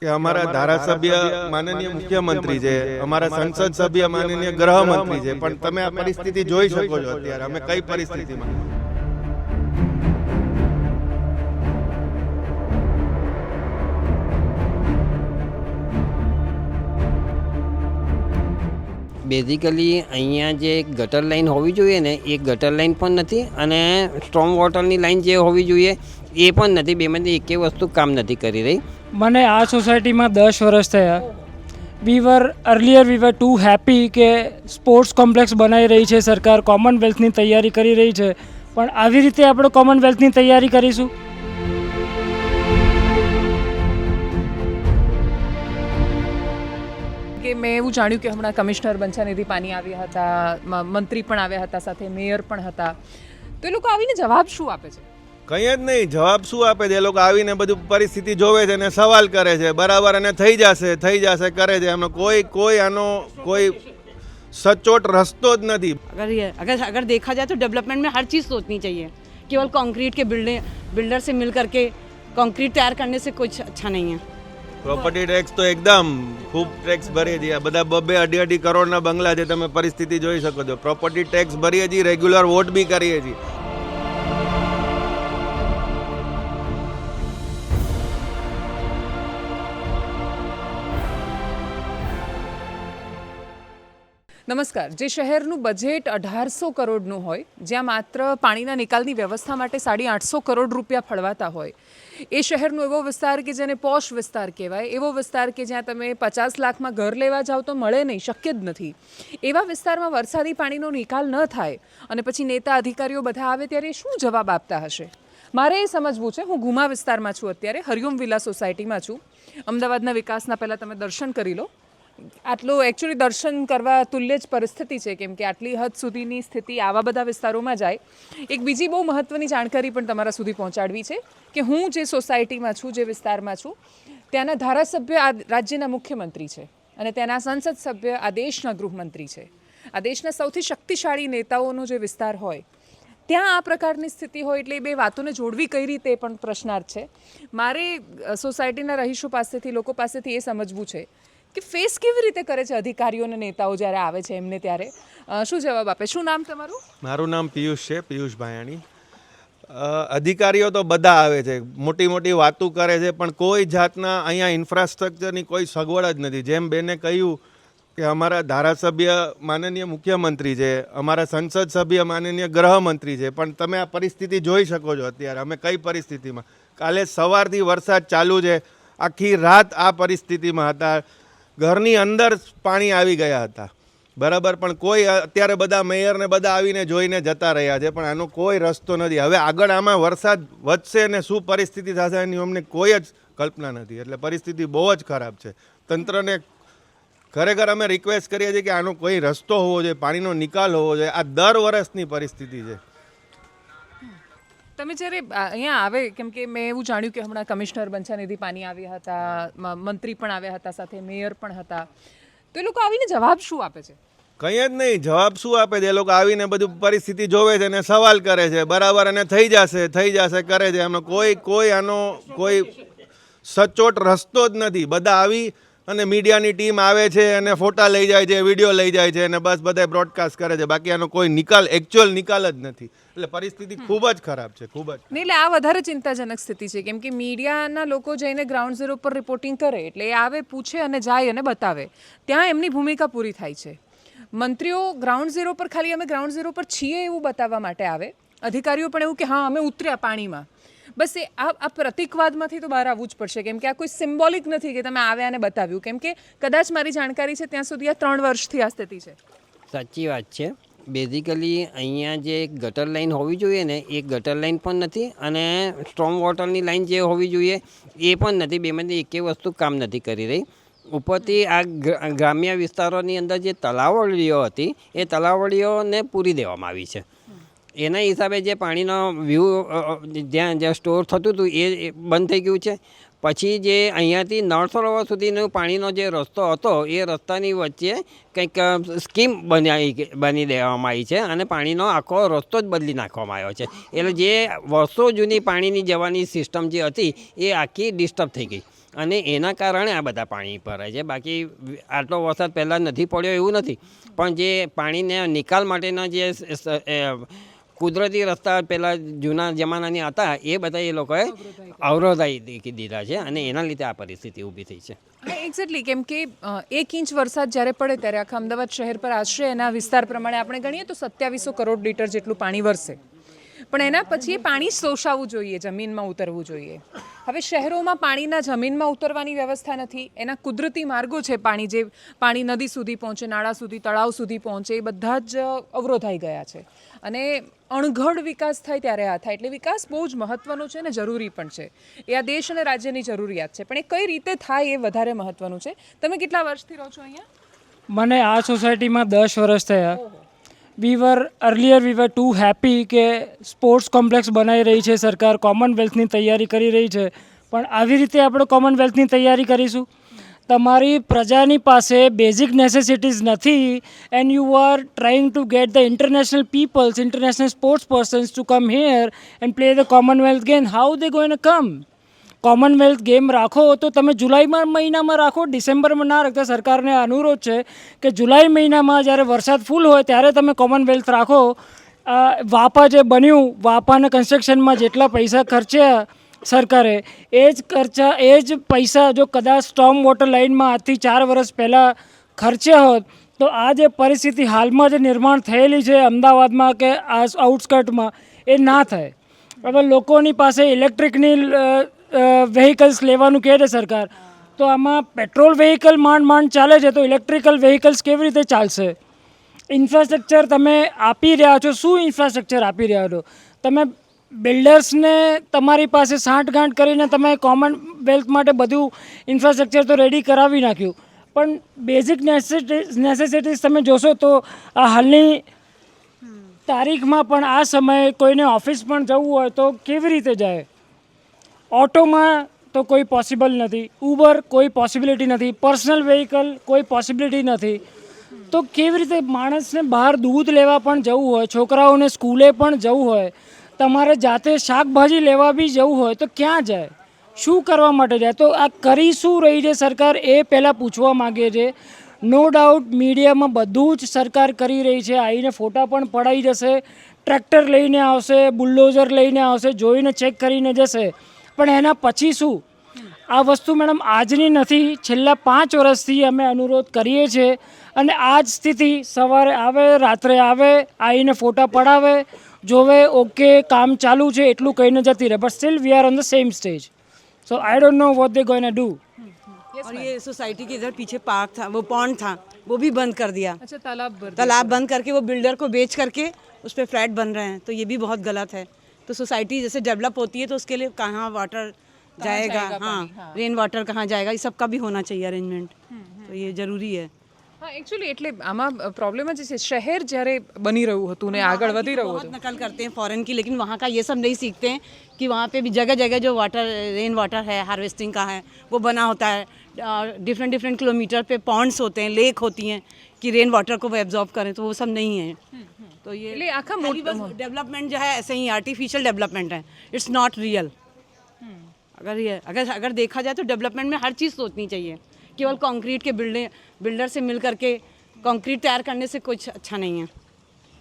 કે અમારા ધારાસભ્ય માનનીય મુખ્યમંત્રી છે, અમારા સંસદ સભ્ય માનનીય ગૃહમંત્રી છે, પણ તમે આ પરિસ્થિતિ જોઈ શકો છો અત્યારે અમે કઈ પરિસ્થિતિમાં. બેઝિકલી અહીંયા જે ગટર લાઇન હોવી જોઈએ ને એ ગટર લાઇન પણ નથી અને સ્ટ્રોમ વોટરની લાઇન જે હોવી જોઈએ એ પણ નથી. બેમાંથી એકે વસ્તુ કામ નથી કરી રહી. મને આ સોસાયટીમાં 10 વર્ષ થયા. વી વર ટુ હેપી કે સ્પોર્ટ્સ કોમ્પ્લેક્સ બનાવી રહી છે સરકાર, કોમનવેલ્થની તૈયારી કરી રહી છે, પણ આવી રીતે આપણે કોમનવેલ્થની તૈયારી કરીશું? કે મેં એવું જાણ્યું કે હમણાં કમિશનર બંછાનિધિ પાની આવ્યા હતા, મંત્રી પણ આવ્યા હતા, સાથે મેયર પણ હતા, તો એ લોકો આવીને જવાબ શું આપે છે? કંઈ જ નહીં, જવાબ શું આપે છે? એ લોકો આવીને બધું પરિસ્થિતિ જોવે છે અને સવાલ કરે છે, બરાબર, અને થઈ જશે કરે છે. એમનો કોઈ આનો કોઈ સચોટ રસ્તો જ નથી. अगर देखा जाए तो डेवलपमेंट में हर चीज़ सोचनी चाहिए. केवल कंक्रीट के बिल्डर से मिल करके कंक्रीट तैयार करने से कुछ अच्छा नहीं है. પ્રોપર્ટી ટેક્સ તો એકદમ ખૂબ ટેક્સ ભરીએ છીએ. આ બધા 2-2 કરોડના બંગલા છે, તમે પરિસ્થિતિ જોઈ શકો છો. પ્રોપર્ટી ટેક્સ ભરીએ છીએ, રેગ્યુલર વોટ બી કરીએ છીએ. નમસ્કાર. જે શહેરનું બજેટ 1800 કરોડનું હોય, જ્યાં માત્ર પાણીના નિકાલની વ્યવસ્થા માટે 850 કરોડ રૂપિયા ફળવાતા હોય, એ શહેરનો એવો વિસ્તાર કે જેને પોશ વિસ્તાર કહેવાય, એવો વિસ્તાર કે જ્યાં તમે 50 લાખમાં ઘર લેવા જાઓ તો મળે નહીં, શક્ય જ નથી, એવા વિસ્તારમાં વરસાદી પાણીનો નિકાલ ન થાય અને પછી નેતા અધિકારીઓ બધા આવે ત્યારે શું જવાબ આપતા હશે? મારે એ સમજવું છે. હું ગુમા વિસ્તારમાં છું અત્યારે, હરિઓમ વિલા સોસાયટીમાં છું. અમદાવાદના વિકાસના પહેલાં તમે દર્શન કરી લો. આટલું એકચ્યુઅલી દર્શન કરવા તુલ્ય જ પરિસ્થિતિ છે, કેમ કે આટલી હદ સુધીની સ્થિતિ આવા બધા વિસ્તારોમાં જાય. એક બીજી બહુ મહત્ત્વની જાણકારી પણ તમારા સુધી પહોંચાડવી છે કે હું જે સોસાયટીમાં છું, જે વિસ્તારમાં છું, ત્યાંના ધારાસભ્ય આ રાજ્યના મુખ્યમંત્રી છે અને ત્યાંના સંસદ સભ્ય આ દેશના ગૃહમંત્રી છે. આ દેશના સૌથી શક્તિશાળી નેતાઓનો જે વિસ્તાર હોય ત્યાં આ પ્રકારની સ્થિતિ હોય એટલે એ બે વાતોને જોડવી કઈ રીતે પણ પ્રશ્નાર્થ છે. મારે સોસાયટીના રહીશો પાસેથી, લોકો પાસેથી એ સમજવું છે કે ફેસ કેવી રીતે કરે છે અધિકારીઓ અને નેતાઓ જ્યારે આવે છે એમને, ત્યારે શું જવાબ આપે? શું નામ તમારું? મારું નામ પિયુષ છે, પિયુષ ભાયાણી. અધિકારીઓ તો બધા આવે છે, મોટી વાતો કરે છે, પણ કોઈ જાતના અહીંયા ઇન્ફ્રાસ્ટ્રક્ચરની કોઈ સગવડ જ નથી. જેમ બેને કહ્યું કે અમારા ધારાસભ્ય માનનીય મુખ્યમંત્રી છે, અમારા સંસદ સભ્ય માનનીય ગૃહમંત્રી છે, પણ તમે આ પરિસ્થિતિ જોઈ શકો છો અત્યારે અમે કઈ પરિસ્થિતિમાં. કાલે સવારથી વરસાદ ચાલુ છે, આખી રાત આ પરિસ્થિતિમાં હતા. ઘરની અંદર પાણી આવી ગયા હતા, બરાબર, પણ કોઈ અત્યારે બધા મેયરને બધા આવીને જોઈને જતા રહ્યા છે, પણ આનો કોઈ રસ્તો નથી. હવે આગળ આમાં વરસાદ વધશે ને શું પરિસ્થિતિ થશે એની અમને કોઈ જ કલ્પના નથી. એટલે પરિસ્થિતિ બહુ જ ખરાબ છે. તંત્રને ખરેખર અમે રિક્વેસ્ટ કરીએ છીએ કે આનો કોઈ રસ્તો હોવો જોઈએ, પાણીનો નિકાલ હોવો જોઈએ. આ દર વર્ષની પરિસ્થિતિ છે. તમે જ્યારે અહીંયા આવે, કેમ કે મેં એવું જાણ્યું કે હમણાં કમિશનર બંછાનિધિ પાની આવ્યા હતા, મંત્રી પણ આવ્યા હતા, સાથે મેયર પણ હતા, તો એ લોકો આવીને જવાબ શું આપે છે? કંઈ જ નહીં, જવાબ શું આપે છે? એ લોકો આવીને બધું પરિસ્થિતિ જોવે છે અને સવાલ કરે છે, બરાબર, અને થઈ જશે કરે છે. એમનો કોઈ આનો કોઈ સચોટ રસ્તો જ નથી. બધા આવી અને મીડિયાની ટીમ આવે છે અને ફોટા લઈ જાય છે, વિડીયો લઈ જાય છે અને બસ બધા બ્રોડકાસ્ટ કરે છે. બાકી આનો કોઈ એકચ્યુઅલ નિકાલ જ નથી. એટલે પરિસ્થિતિ ખૂબ જ ખરાબ છે, ખૂબ જ. નહીં, એટલે આ વધારે ચિંતાજનક સ્થિતિ છે, કેમ કે મીડિયાના લોકો જઈને ગ્રાઉન્ડ ઝીરો પર રિપોર્ટિંગ કરે એટલે એ આવે, પૂછે અને જાય અને બતાવે, ત્યાં એમની ભૂમિકા પૂરી થાય છે. મંત્રીઓ ગ્રાઉન્ડ ઝીરો પર ખાલી અમે ગ્રાઉન્ડ ઝીરો પર છીએ એવું બતાવવા માટે આવે, અધિકારીઓ પણ એવું કે હા અમે ઉતર્યા પાણીમાં. બસ એ આ પ્રતિકવાદમાંથી તો બહાર આવવું જ પડશે, કેમ કે આ કોઈ સિમ્બોલિક નથી કે તમે આવ્યા અને બતાવ્યું. કેમ કે કદાચ મારી જાણકારી છે ત્યાં સુધી આ 3 વર્ષથી આ સ્થિતિ છે. સાચી વાત છે. બેઝિકલી અહીંયા જે ગટર લાઇન હોવી જોઈએ ને એ ગટર લાઇન પણ નથી અને સ્ટ્રોમ વોટરની લાઇન જે હોવી જોઈએ એ પણ નથી. બેમાંથી એકે વસ્તુ કામ નથી કરી રહી. ઉપરથી આ ગ્રામ્ય વિસ્તારોની અંદર જે તલાવડીઓ હતી એ તલાવડીઓને પૂરી દેવામાં આવી છે. એના હિસાબે જે પાણીનો વ્યૂ જ્યાં સ્ટોર થતું હતું એ બંધ થઈ ગયું છે. પછી જે અહીંયાથી નળ સરોવર સુધીનો પાણીનો જે રસ્તો હતો એ રસ્તાની વચ્ચે કંઈક સ્કીમ બની દેવામાં આવી છે અને પાણીનો આખો રસ્તો જ બદલી નાખવામાં આવ્યો છે. એટલે જે વર્ષો જૂની પાણીની જવાની સિસ્ટમ જે હતી એ આખી ડિસ્ટર્બ થઈ ગઈ. અને એના કારણે આ બધા પાણી ભરાય છે. બાકી આટલો વરસાદ પહેલાં નથી પડ્યો એવું નથી, પણ જે પાણીને નિકાલ માટેના જે કુદરતી રસ્તા પહેલાં જૂના જમાનાની હતા એ બધા એ લોકોએ અવરોધાઈ દીધા છે અને એના લીધે આ પરિસ્થિતિ ઊભી થઈ છે. એક્ઝેક્ટલી, કેમ કે 1 ઇંચ વરસાદ જ્યારે પડે ત્યારે આખા અમદાવાદ શહેર પર આશરે એના વિસ્તાર પ્રમાણે આપણે ગણીએ તો 2700 કરોડ લીટર જેટલું પાણી વરસે, પણ એના પછી એ પાણી શોષાવવું જોઈએ, જમીનમાં ઉતરવું જોઈએ. હવે શહેરોમાં પાણીના જમીનમાં ઉતરવાની વ્યવસ્થા નથી. એના કુદરતી માર્ગો છે પાણી, જે પાણી નદી સુધી પહોંચે, નાળા સુધી, તળાવ સુધી પહોંચે, એ બધા જ અવરોધાઈ ગયા છે. અને અણઘડ વિકાસ થાય ત્યારે આ થાય. એટલે વિકાસ બહુ જ મહત્ત્વનો છે અને જરૂરી પણ છે. એ આ દેશ અને રાજ્યની જરૂરિયાત છે, પણ એ કઈ રીતે થાય એ વધારે મહત્ત્વનું છે. તમે કેટલા વર્ષથી રહો છો અહીંયા? મને આ સોસાયટીમાં 10 વર્ષ થયા. વી વર ટુ હેપી કે સ્પોર્ટ્સ કોમ્પ્લેક્સ બનાવી રહી છે સરકાર, કોમનવેલ્થની તૈયારી કરી રહી છે, પણ આવી રીતે આપણે કોમનવેલ્થની તૈયારી કરીશું? તમારી પ્રજાની પાસે બેઝિક નેસેસિટીઝ નથી and you are trying to get the international peoples, international sports persons to come here and play the Commonwealth game. How they going come? Commonwealth game રાખો તો તમે જુલાઈમાં મહિનામાં રાખો, ડિસેમ્બરમાં ના રાખતા. સરકારને અનુરોધ છે કે જુલાઈ મહિનામાં જ્યારે વરસાદ ફૂલ હોય ત્યારે તમે કોમનવેલ્થ રાખો. વાપા જે બન્યું, વાપાના કન્સ્ટ્રક્શનમાં જેટલા પૈસા ખર્ચ્યા સરકારે, એ જ પૈસા જો કદાચ સ્ટોર્મ વોટર લાઇનમાં આજથી 4 વર્ષ પહેલાં ખર્ચ્યા હોત તો આ જે પરિસ્થિતિ હાલમાં જે નિર્માણ થયેલી છે અમદાવાદમાં કે આ આઉટસ્કર્ટમાં, એ ના થાય. હવે લોકોની પાસે ઇલેક્ટ્રિકની વેહિકલ્સ લેવાનું કહે છે સરકાર, તો આમાં પેટ્રોલ વેહિકલ માંડ ચાલે છે, તો ઇલેક્ટ્રિકલ વેહિકલ્સ કેવી રીતે ચાલશે? ઇન્ફ્રાસ્ટ્રક્ચર તમે આપી રહ્યા છો, શું ઇન્ફ્રાસ્ટ્રક્ચર આપી રહ્યા છો? તમે બિલ્ડર્સને તમારી પાસે સાંઠગાંઠ કરીને તમે કોમનવેલ્થ માટે બધું ઇન્ફ્રાસ્ટ્રક્ચર તો રેડી કરાવી નાખ્યું, પણ બેઝિક નેસેસિટીઝ તમે જોશો તો આ હાલની તારીખમાં પણ આ સમયે કોઈને ઓફિસ પણ જવું હોય તો કેવી રીતે જાય? ઓટોમાં તો કોઈ પોસિબલ નથી, ઉબર કોઈ પોસિબિલિટી નથી, પર્સનલ વ્હીકલ કોઈ પોસિબિલિટી નથી. તો કેવી રીતે માણસને બહાર દૂધ લેવા પણ જવું હોય, છોકરાઓને સ્કૂલે પણ જવું હોય, તમારે જાતે શાકભાજી લેવા બી જવું હોય તો ક્યાં જાય? શું કરવા માટે જાય? તો આ કરી શું રહી છે સરકાર એ પહેલાં પૂછવા માગીએ છીએ. નો ડાઉટ મીડિયામાં બધું જ સરકાર કરી રહી છે, આવીને ફોટા પણ પડાવી જશે, ટ્રેક્ટર લઈને આવશે, બુલડોઝર લઈને આવશે, જોઈને ચેક કરીને જશે, પણ એના પછી શું? આ વસ્તુ મેડમ આજની નથી, છેલ્લા 5 વર્ષથી અમે અનુરોધ કરીએ છીએ અને આ જ સ્થિતિ સવારે આવે, રાત્રે આવે, આવીને ફોટા પડાવે, જોવે, ઓકે કામ ચાલુ છે એટલું કહીને જતી રહે. But still we are on the same stage. So I don't know what they going to do. और ये सोसाइटी के इधर पीछे पार्क था, वो पॉन्ड था, वो भी बंद कर दिया. अच्छा, तालाब बंद करके वो बिल्डर को बेच करके उस पर फ्लैट बन रहे हैं, तो ये भी बहुत गलत है. तो सोसाइटी जैसे डेवलप होती है तो उसके लिए कहाँ वाटर जाएगा, हाँ, रेन वाटर कहाँ जाएगा, ये सबका भी होना चाहिए अरेंजमेंट. तो ये ज़रूरी है. હા, એકચ્યુઅલી એટલે આમાં પ્રોબ્લેમ જ છે, શહેર જ્યારે બની રહ્યું હતું ને આગળ વધી રહ્યું बहुत હતું. नकल करते हैं फॉरेन की, लेकिन वहाँ का ये सब नहीं सीखते हैं कि वहाँ पे भी जगह जगह जो वाटर, रेन वाटर है, हार्वेस्टिंग का है, वो बना होता है. डिफरेंट किलोमीटर पे पॉन्ड्स होते हैं, लेक होती हैं कि रेन वाटर को वो एब्जॉर्ब करें, तो वो सब नहीं है. तो ये એટલે આખા डेवलपमेंट जो है ऐसे ही आर्टिफिशियल डेवलपमेंट है, इट्स नॉट रियल. अगर देखा जाए तो डेवलपमेंट में हर चीज़ सोचनी चाहिए. केवल कंक्रीट के बिल्डर से मिल करके कंक्रीट तैयार करने से कुछ अच्छा नहीं है.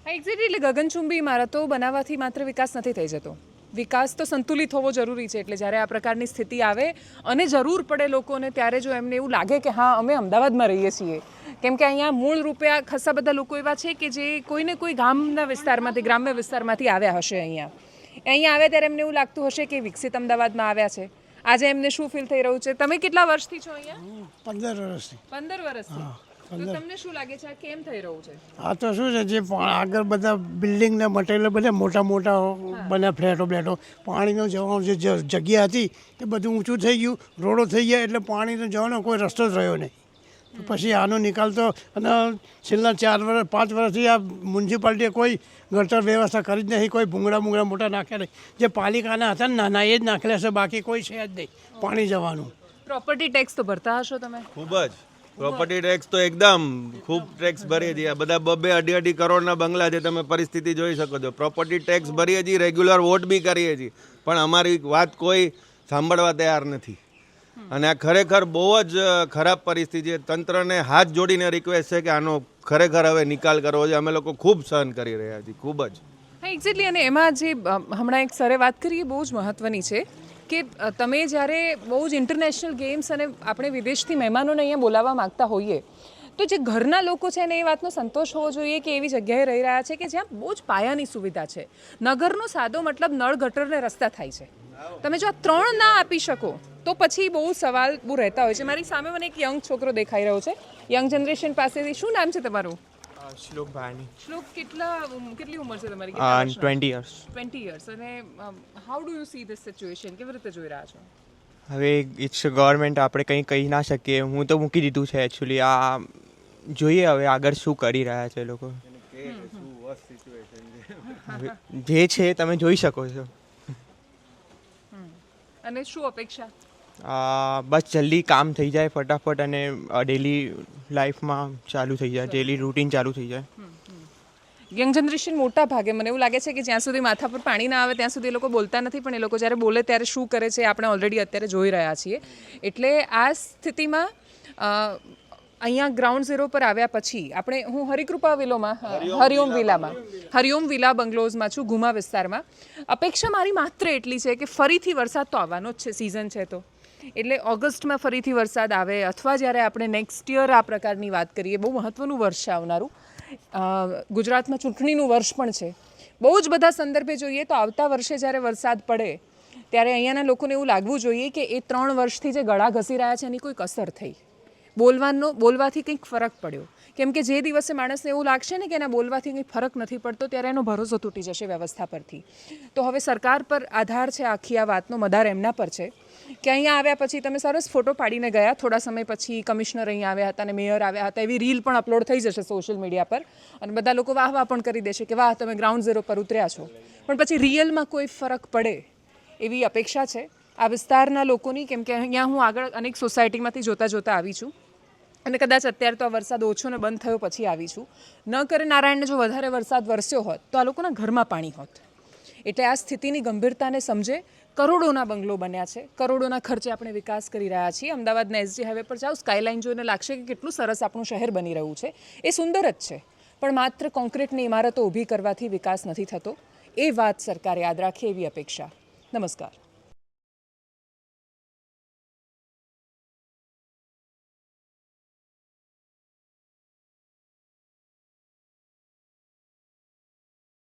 હા, એક્ઝેક્ટલી, એટલે ગગનચુંબી ઇમારતો બનાવવાથી માત્ર વિકાસ નથી થઈ જતો. વિકાસ તો સંતુલિત હોવો જરૂરી છે. એટલે જ્યારે આ પ્રકારની સ્થિતિ આવે અને જરૂર પડે લોકોને, ત્યારે જો એમને એવું લાગે કે હા અમે અમદાવાદમાં રહીએ છીએ, કેમ કે અહીંયા મૂળ રૂપે આ ખાસા બધા લોકો એવા છે કે જે કોઈને કોઈ ગામના વિસ્તારમાંથી, ગ્રામ્ય વિસ્તારમાંથી આવ્યા હશે. અહીંયા આવ્યા ત્યારે એમને એવું લાગતું હશે કે વિકસિત અમદાવાદમાં આવ્યા છે. આજે એમને શું ફીલ થઈ રહ્યું છે? તમે કેટલા વર્ષથી છો અહીંયા? 15 વર્ષથી. 15 વર્ષથી. તો તમને શું લાગે છે આ કેમ થઈ રહ્યું છે? આ તો શું છે, જે આગળ બધા બિલ્ડિંગના મટીરિયલ બધા મોટા મોટા બન્યા, ફ્લેટો પાણીનો જવાનો જે જગ્યા હતી એ બધું ઊંચું થઈ ગયું, રોડો થઈ ગયા, એટલે પાણીનો જવાનો કોઈ રસ્તો જ રહ્યો નહીં. તો પછી આનો નિકાલ તો, અને છેલ્લા 5 વર્ષથી આ મ્યુનિસિપાલિટીએ કોઈ ગટર વ્યવસ્થા કરી જ નહીં, કોઈ ભૂંગળા મોટા નાખ્યા નહીં. જે પાલિકાના હતા ને નાના એ જ નાખેલા છે, બાકી કોઈ છે જ નહીં પાણી જવાનું. પ્રોપર્ટી ટેક્સ તો ભરતા હશો તમે? ખૂબ જ પ્રોપર્ટી ટેક્સ તો એકદમ ખૂબ ટેક્સ ભરીએ છીએ. આ બધા 2-2.5 કરોડના બંગલા છે, તમે પરિસ્થિતિ જોઈ શકો છો. પ્રોપર્ટી ટેક્સ ભરીએ છીએ, રેગ્યુલર વોટ બી કરીએ છીએ, પણ અમારી વાત કોઈ સાંભળવા તૈયાર નથી. અને આ ખરેખર બહુ જ ખરાબ પરિસ્થિતિ છે. તંત્રને હાથ જોડીને રિક્વેસ્ટ છે કે આનો ખરેખર હવે નિકાલ કરવો છે. અમે લોકો ખૂબ સહન કરી રહ્યા છીએ, ખૂબ જ. હા એક્ઝેક્ટલી. અને એમાં જે હમણાં એક સરે વાત કરી એ બહુ જ મહત્ત્વની છે કે તમે જ્યારે બહુ જ ઇન્ટરનેશનલ ગેમ્સ અને આપણે વિદેશથી મહેમાનોને અહીંયા બોલાવવા માગતા હોઈએ તો જે ઘરના લોકો છે ને એ વાતનો સંતોષ હોવો જોઈએ કે એવી જગ્યાએ રહી રહ્યા છે કે જ્યાં બહુ જ પાયાની સુવિધા છે. નગરનો સાદો મતલબ નળ ગટરને રસ્તા થાય છે. તમે જો આ 3 ના આપી શકો તો પછી બહુ સવાલ બહુ રહેતા હોય છે. મારી સામે મને એક યંગ છોકરો દેખાઈ રહ્યો છે, યંગ જનરેશન પાસેથી. શું નામ છે તમારું? શ્લોક ભાની. શ્લોક, કેટલી ઉંમર છે તમારી? 20 years. 20 years. અને how do you see this situation? કેવી રીતે જોઈ રહ્યા છો? હવે ઇટ્સ ગવર્મેન્ટ, આપણે કંઈ કહી ના શકીએ. હું તો મૂકી દીધું છે એકચ્યુઅલી. આ જોઈએ હવે આગળ શું કરી રહ્યા છે લોકો. જે છે તમે જોઈ શકો છો. અને શું અપેક્ષા? બસ જલ્દી કામ થઈ જાય ફટાફટ અને ડેલી લાઈફમાં ચાલુ થઈ જાય, ડેલી રૂટીન ચાલુ થઈ જાય. યંગ જનરેશન મોટા ભાગે મને એવું લાગે છે કે જ્યાં સુધી માથા પર પાણી ના આવે ત્યાં સુધી એ લોકો બોલતા નથી, પણ એ લોકો જ્યારે બોલે ત્યારે શું કરે છે આપણે ઓલરેડી અત્યારે જોઈ રહ્યા છીએ. એટલે આ સ્થિતિમાં અહીંયા ગ્રાઉન્ડ ઝીરો પર આવ્યા પછી હું હરિકૃપા વિલોમાં, હરિઓમ વિલા બંગલોઝમાં છું, ગુમા વિસ્તારમાં. અપેક્ષા મારી માત્ર એટલી છે કે ફરીથી વરસાદ તો આવવાનો જ છે, સિઝન છે તો. એટલે ઓગસ્ટમાં ફરીથી વરસાદ આવે અથવા જ્યારે આપણે નેક્સ્ટ યર આ પ્રકારની વાત કરીએ, બહુ મહત્ત્વનું વર્ષ છે આવનારું. ગુજરાતમાં ચૂંટણીનું વર્ષ પણ છે. બહુ જ બધા સંદર્ભે જોઈએ તો આવતા વર્ષે જ્યારે વરસાદ પડે ત્યારે અહીંયાના લોકોને એવું લાગવું જોઈએ કે એ 3 વર્ષથી જે ગળા ઘસી રહ્યા છે એની કોઈક અસર થઈ, બોલવાથી કંઈક ફરક પડ્યો. કેમ કે જે દિવસે માણસને એવું લાગશે ને કે એના બોલવાથી કંઈ ફરક નથી પડતો ત્યારે એનો ભરોસો તૂટી જશે વ્યવસ્થા પરથી. તો હવે સરકાર પર આધાર છે આખી આ વાતનો, મદાર એમના પર છે કે અહીંયા આવ્યા પછી તમે સરસ ફોટો પાડીને ગયા, થોડા સમય પછી કમિશનર અહીંયા આવ્યા હતા અને મેયર આવ્યા હતા, એવી રીલ પણ અપલોડ થઈ જશે સોશિયલ મીડિયા પર અને બધા લોકો વાહ પણ કરી દેશે કે વાહ તમે ગ્રાઉન્ડ ઝીરો પર ઉતર્યા છો. પણ પછી રિયલમાં કોઈ ફરક પડે એવી અપેક્ષા છે આ વિસ્તારના લોકોની. કેમ કે અહીંયા હું આગળ અનેક સોસાયટીમાંથી જોતા આવી છું અને કદાચ અત્યારે તો આ વરસાદ ઓછો ને બંધ થયો પછી આવી છું. ન કરે નારાયણને જો વધારે વરસાદ વરસ્યો હોત તો આ લોકોના ઘરમાં પાણી હોત. એટલે આ સ્થિતિની ગંભીરતાને સમજે. કરોડોના બંગલો બન્યા છે, કરોડોના ખર્ચે આપણે વિકાસ કરી રહ્યા છીએ. અમદાવાદના એસજી હાઈવે પર જાઓ, સ્કાયલાઇન જોઈને લાગશે કે કેટલું સરસ આપણું શહેર બની રહ્યું છે. એ સુંદર જ છે, પણ માત્ર કોન્ક્રીટની ઇમારતો ઊભી કરવાથી વિકાસ નથી થતો. એ વાત સરકાર યાદ રાખે એવી અપેક્ષા. નમસ્કાર.